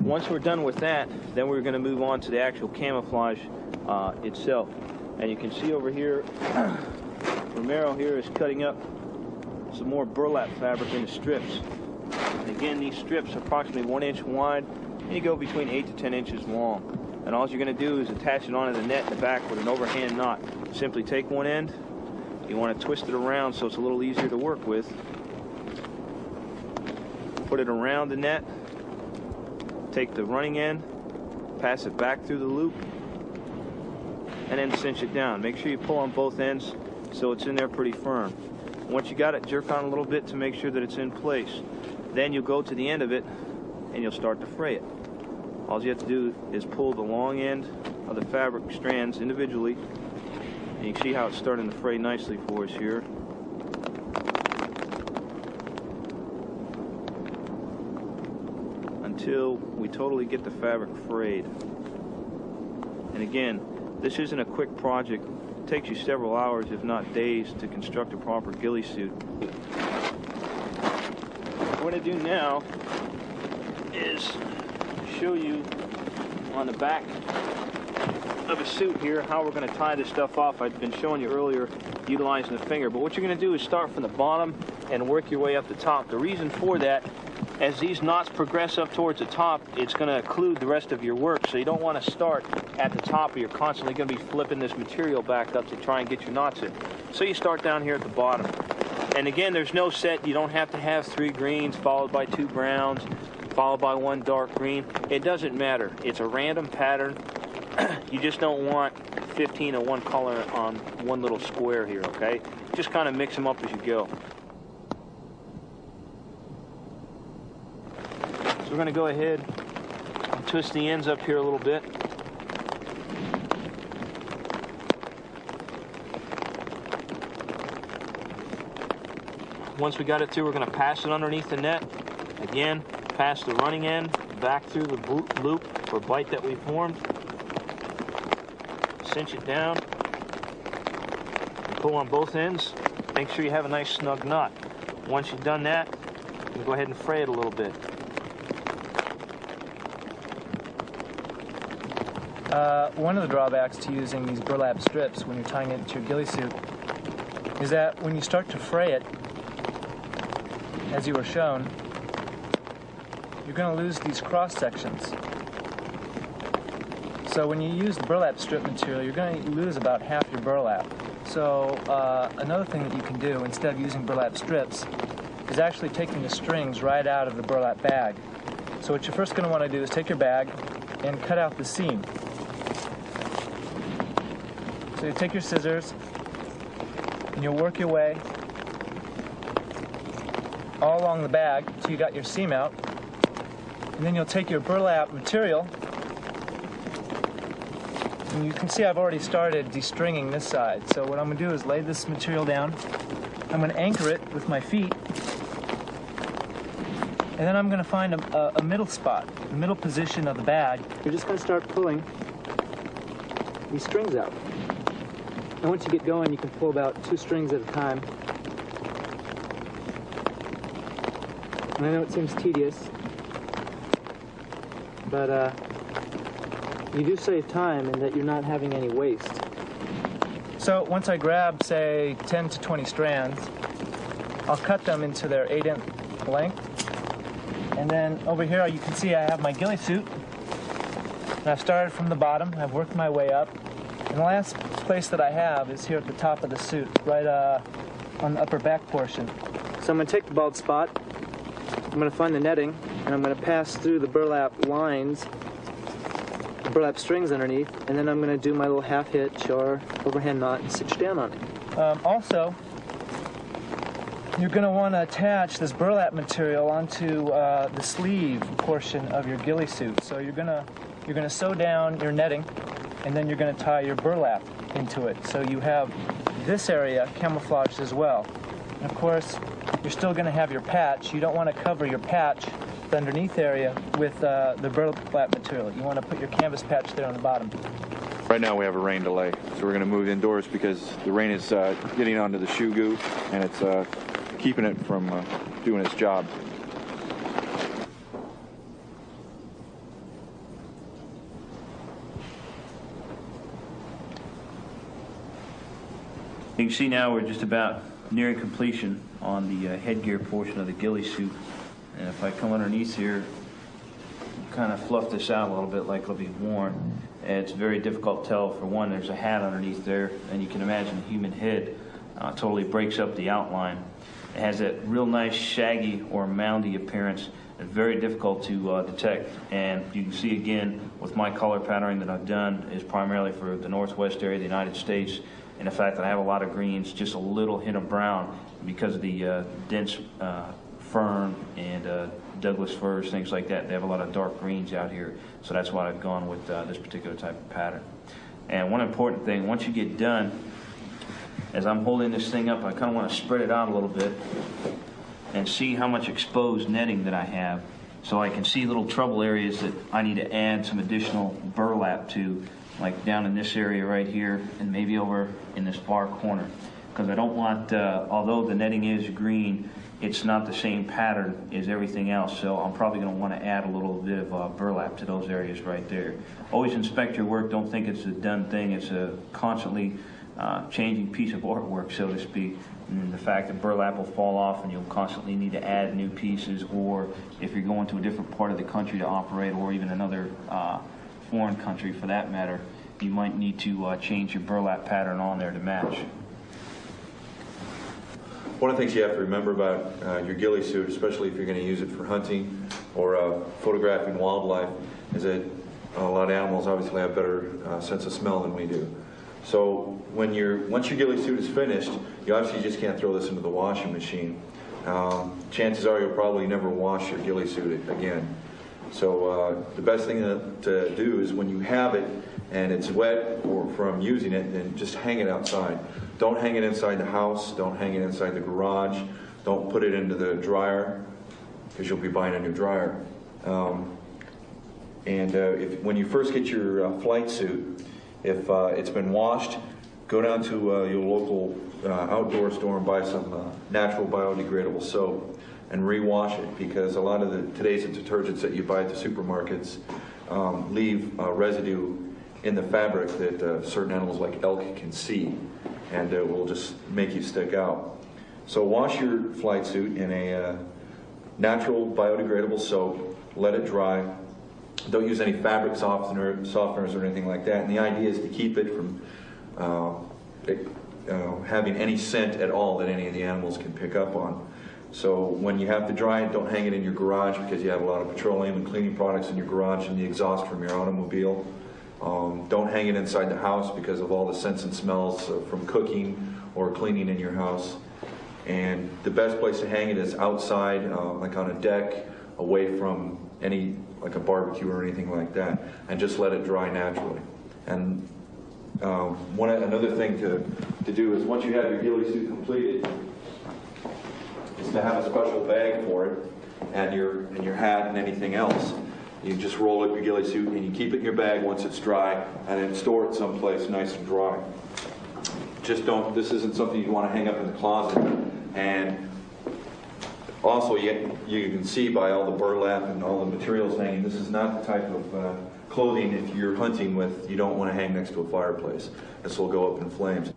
Once we're done with that, then we're going to move on to the actual camouflage itself. And you can see over here, Romero here is cutting up some more burlap fabric into strips. And again, these strips are approximately 1 inch wide, and you go between 8 to 10 inches long. And all you're going to do is attach it onto the net in the back with an overhand knot. Simply take one end, you want to twist it around so it's a little easier to work with. Put it around the net, take the running end, pass it back through the loop, and then cinch it down. Make sure you pull on both ends so it's in there pretty firm. Once you got it, jerk on a little bit to make sure that it's in place. Then you'll go to the end of it and you'll start to fray it. All you have to do is pull the long end of the fabric strands individually, and you can see how it's starting to fray nicely for us here. Until we totally get the fabric frayed. And again, this isn't a quick project. It takes you several hours, if not days, to construct a proper ghillie suit. What we're going to do now is show you on the back of a suit here how we're going to tie this stuff off. I've been showing you earlier utilizing the finger, but what you're going to do is start from the bottom and work your way up the top. The reason for that, as these knots progress up towards the top, it's going to occlude the rest of your work, so you don't want to start at the top or you're constantly going to be flipping this material back up to try and get your knots in. So you start down here at the bottom. And again, there's no set. You don't have to have 3 greens followed by 2 browns followed by 1 dark green. It doesn't matter. It's a random pattern. You just don't want 15 of one color on one little square here, okay? Just kind of mix them up as you go. So we're going to go ahead and twist the ends up here a little bit. Once we got it through, we're going to pass it underneath the net. Again, pass the running end back through the loop or bite that we formed. Cinch it down. And pull on both ends. Make sure you have a nice snug knot. Once you've done that, you can go ahead and fray it a little bit. One of the drawbacks to using these burlap strips when you're tying it into your ghillie suit is that when you start to fray it, as you were shown, you're going to lose these cross sections. So when you use the burlap strip material, you're going to lose about half your burlap. So another thing that you can do instead of using burlap strips is actually taking the strings right out of the burlap bag. So what you're first going to want to do is take your bag and cut out the seam. So you take your scissors and you'll work your way all along the bag until you got your seam out. And then you'll take your burlap material, and you can see I've already started destringing this side. So what I'm going to do is lay this material down. I'm going to anchor it with my feet, and then I'm going to find a middle spot, the middle position of the bag. You're just going to start pulling these strings out. And once you get going, you can pull about 2 strings at a time. And I know it seems tedious, but you do save time in that you're not having any waste. So once I grab, say, 10 to 20 strands, I'll cut them into their 8-inch length. And then over here you can see I have my ghillie suit. And I've started from the bottom, I've worked my way up. And the last place that I have is here at the top of the suit, right on the upper back portion. So I'm going to take the bald spot, I'm going to find the netting, and I'm going to pass through the burlap lines, the burlap strings underneath, and then I'm going to do my little half hitch or overhand knot and stitch down on it. Also, you're going to want to attach this burlap material onto the sleeve portion of your ghillie suit. So you're going to sew down your netting, and then you're going to tie your burlap into it. So you have this area camouflaged as well. And of course, you're still going to have your patch. You don't want to cover your patch, the underneath area, with the burlap material. You want to put your canvas patch there on the bottom. Right now we have a rain delay, so we're going to move indoors because the rain is getting onto the shoe goo, and it's keeping it from doing its job. You can see now we're just about nearing completion on the headgear portion of the ghillie suit. And if I come underneath here, kind of fluff this out a little bit like it'll be worn. And it's very difficult to tell. For one, there's a hat underneath there, and you can imagine a human head totally breaks up the outline. It has that real nice shaggy or moundy appearance. It's very difficult to detect, and you can see again with my color patterning that I've done is primarily for the northwest area of the United States, and the fact that I have a lot of greens, just a little hint of brown because of the dense fern and Douglas firs, things like that. They have a lot of dark greens out here, so that's why I've gone with this particular type of pattern. And one important thing, once you get done, as I'm holding this thing up, I kind of want to spread it out a little bit and see how much exposed netting that I have, so I can see little trouble areas that I need to add some additional burlap to, like down in this area right here and maybe over in this far corner, because I don't want, although the netting is green, it's not the same pattern as everything else, so I'm probably going to want to add a little bit of burlap to those areas right there. Always inspect your work. Don't think it's a done thing. It's a constantly changing piece of artwork, so to speak. And the fact that burlap will fall off and you'll constantly need to add new pieces, or if you're going to a different part of the country to operate, or even another foreign country for that matter, you might need to change your burlap pattern on there to match. One of the things you have to remember about your ghillie suit, especially if you're going to use it for hunting or photographing wildlife, is that a lot of animals obviously have better sense of smell than we do. So once your ghillie suit is finished, you obviously just can't throw this into the washing machine. Chances are you'll probably never wash your ghillie suit again. So the best thing to do is when you have it and it's wet or from using it, then just hang it outside. Don't hang it inside the house. Don't hang it inside the garage. Don't put it into the dryer, because you'll be buying a new dryer. When you first get your flight suit, if it's been washed, go down to your local outdoor store and buy some natural biodegradable soap and rewash it, because a lot of today's detergents that you buy at the supermarkets leave residue in the fabric that certain animals like elk can see, and it will just make you stick out. So wash your flight suit in a natural biodegradable soap, let it dry. Don't use any fabric softeners or anything like that. And the idea is to keep it from having any scent at all that any of the animals can pick up on. So when you have to dry it, don't hang it in your garage, because you have a lot of petroleum and cleaning products in your garage and the exhaust from your automobile. Don't hang it inside the house because of all the scents and smells from cooking or cleaning in your house. And the best place to hang it is outside, like on a deck, away from any, like a barbecue or anything like that, and just let it dry naturally. And another thing to do is, once you have your ghillie suit completed, is to have a special bag for it, and your hat and anything else. You just roll up your ghillie suit and you keep it in your bag once it's dry, and then store it someplace nice and dry. Just don't, this isn't something you want to hang up in the closet. And also, you can see by all the burlap and all the materials hanging, this is not the type of clothing, if you're hunting with, you don't want to hang next to a fireplace. This will go up in flames.